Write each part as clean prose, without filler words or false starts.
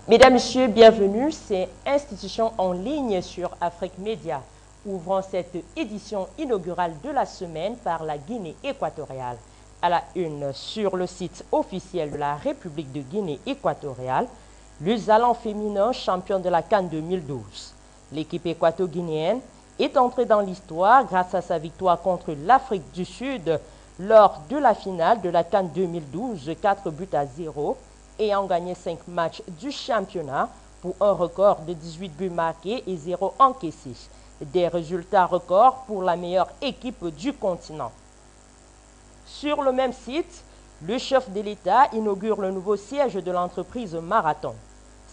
Mesdames, Messieurs, bienvenue. C'est Institution en ligne sur Afrique Média. Ouvrant cette édition inaugurale de la semaine par la Guinée équatoriale. À la une, sur le site officiel de la République de Guinée équatoriale, les Allants féminins champions de la CAN 2012. L'équipe équato-guinéenne est entrée dans l'histoire grâce à sa victoire contre l'Afrique du Sud lors de la finale de la CAN 2012, 4-0, ayant gagné 5 matchs du championnat pour un record de 18 buts marqués et 0 encaissés. Des résultats records pour la meilleure équipe du continent. Sur le même site, le chef de l'État inaugure le nouveau siège de l'entreprise Marathon.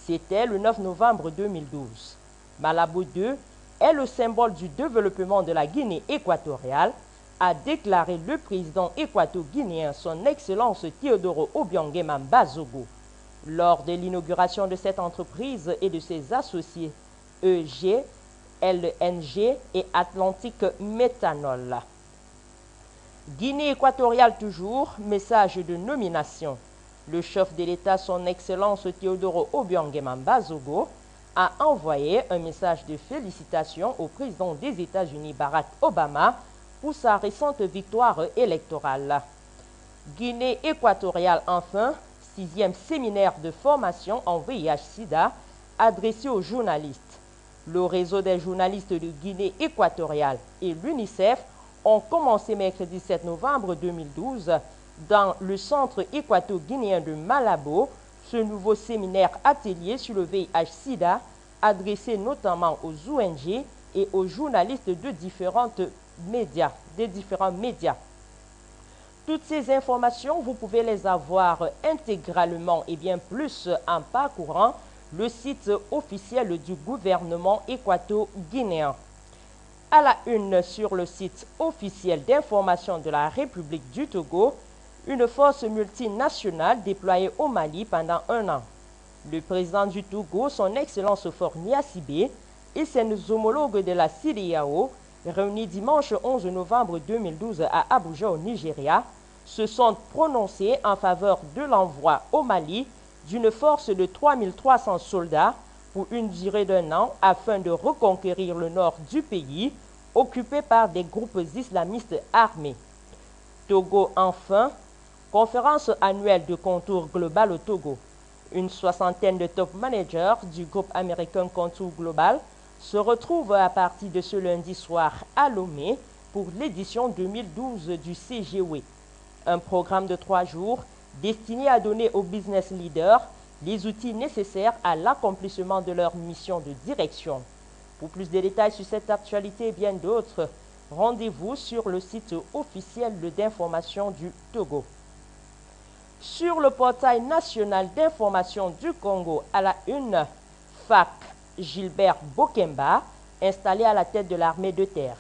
C'était le 9 novembre 2012. Malabo II est le symbole du développement de la Guinée équatoriale, a déclaré le président équato-guinéen son Excellence Teodoro Obiang Bazogo. Lors de l'inauguration de cette entreprise et de ses associés EG, LNG et Atlantique Méthanol. Guinée équatoriale toujours, message de nomination. Le chef de l'État, son Excellence Teodoro Obiang Bazogo, a envoyé un message de félicitations au président des États-Unis Barack Obama pour sa récente victoire électorale. Guinée équatoriale enfin, 6e séminaire de formation en VIH-Sida adressé aux journalistes. Le réseau des journalistes de Guinée équatoriale et l'UNICEF ont commencé mercredi 7 novembre 2012 dans le centre équato-guinéen de Malabo ce nouveau séminaire atelier sur le VIH-Sida adressé notamment aux ONG et aux journalistes de différents médias. Toutes ces informations, vous pouvez les avoir intégralement et bien plus en parcourant le site officiel du gouvernement équato-guinéen. À la une sur le site officiel d'information de la République du Togo, une force multinationale déployée au Mali pendant un an. Le président du Togo, son Excellence Faure Gnassingbé, et ses homologues de la CEDEAO, réunis dimanche 11 novembre 2012 à Abuja au Nigeria, se sont prononcés en faveur de l'envoi au Mali d'une force de 3300 soldats pour une durée d'un an afin de reconquérir le nord du pays, occupé par des groupes islamistes armés. Togo enfin, conférence annuelle de contour global au Togo. Une soixantaine de top managers du groupe américain Contour Global se retrouvent à partir de ce lundi soir à Lomé pour l'édition 2012 du CGW. Un programme de 3 jours destiné à donner aux business leaders les outils nécessaires à l'accomplissement de leur mission de direction. Pour plus de détails sur cette actualité et bien d'autres, rendez-vous sur le site officiel d'information du Togo. Sur le portail national d'information du Congo, à la une, FAC Gilbert Bokemba, installé à la tête de l'armée de terre.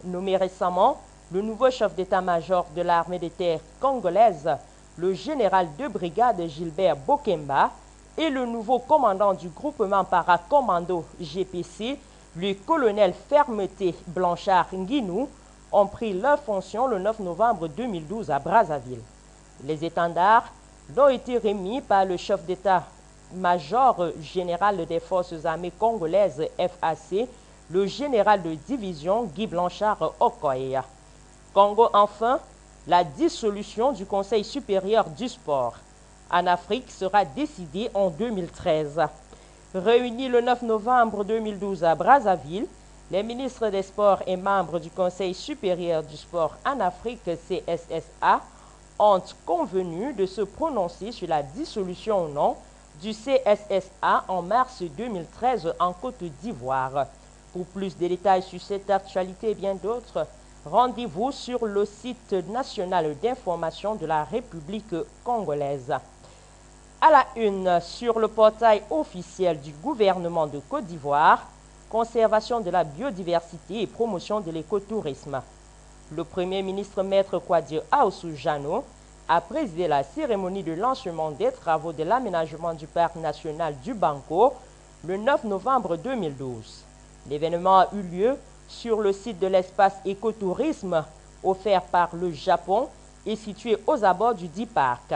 Nommé récemment, le nouveau chef d'état-major de l'armée de terre congolaise, le général de brigade Gilbert Bokemba, et le nouveau commandant du groupement paracommando GPC, le colonel Fermeté Blanchard Nguinou, ont pris leurs fonctions le 9 novembre 2012 à Brazzaville. Les étendards ont été remis par le chef d'état-major général des forces armées congolaises FAC, le général de division Guy Blanchard Okoya. Congo enfin, la dissolution du Conseil supérieur du sport en Afrique sera décidée en 2013. Réunis le 9 novembre 2012 à Brazzaville, les ministres des Sports et membres du Conseil supérieur du sport en Afrique CSSA ont convenu de se prononcer sur la dissolution ou non du CSSA en mars 2013 en Côte d'Ivoire. Pour plus de détails sur cette actualité et bien d'autres, rendez-vous sur le site national d'information de la République congolaise. À la une, sur le portail officiel du gouvernement de Côte d'Ivoire, conservation de la biodiversité et promotion de l'écotourisme. Le Premier ministre Maître Kwadio Aoussou Jano a présidé la cérémonie de lancement des travaux de l'aménagement du parc national du Banco le 9 novembre 2012. L'événement a eu lieu sur le site de l'espace écotourisme offert par le Japon et situé aux abords du dit parc.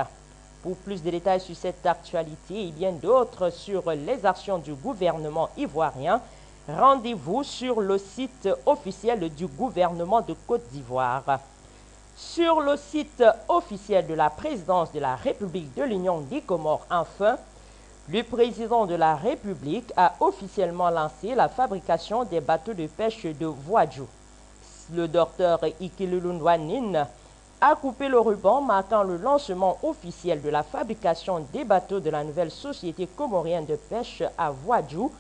Pour plus de détails sur cette actualité et bien d'autres sur les actions du gouvernement ivoirien, rendez-vous sur le site officiel du gouvernement de Côte d'Ivoire. Sur le site officiel de la présidence de la République de l'Union des Comores, enfin, le président de la République a officiellement lancé la fabrication des bateaux de pêche de Voadjou. Le docteur Ikilulundwanin a coupé le ruban marquant le lancement officiel de la fabrication des bateaux de la nouvelle société comorienne de pêche à Voadjou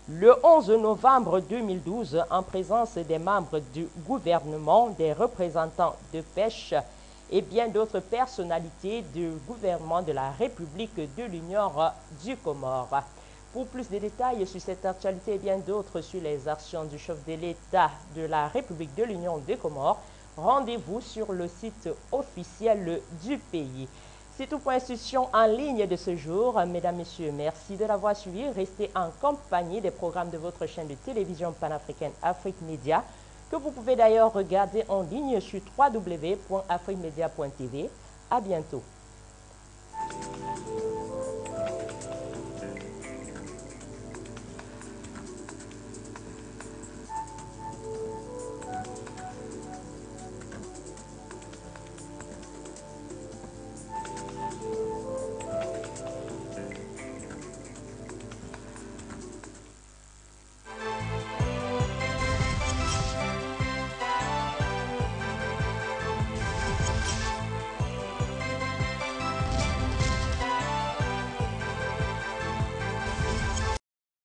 le 11 novembre 2012 en présence des membres du gouvernement, des représentants de pêche et bien d'autres personnalités du gouvernement de la République de l'Union du Comore. Pour plus de détails sur cette actualité et bien d'autres sur les actions du chef de l'État de la République de l'Union des Comores, rendez-vous sur le site officiel du pays. C'est tout pour l'instruction en ligne de ce jour. Mesdames, Messieurs, merci de l'avoir suivi. Restez en compagnie des programmes de votre chaîne de télévision panafricaine Afrique Média, que vous pouvez d'ailleurs regarder en ligne sur www.afriquemedia.tv. À bientôt.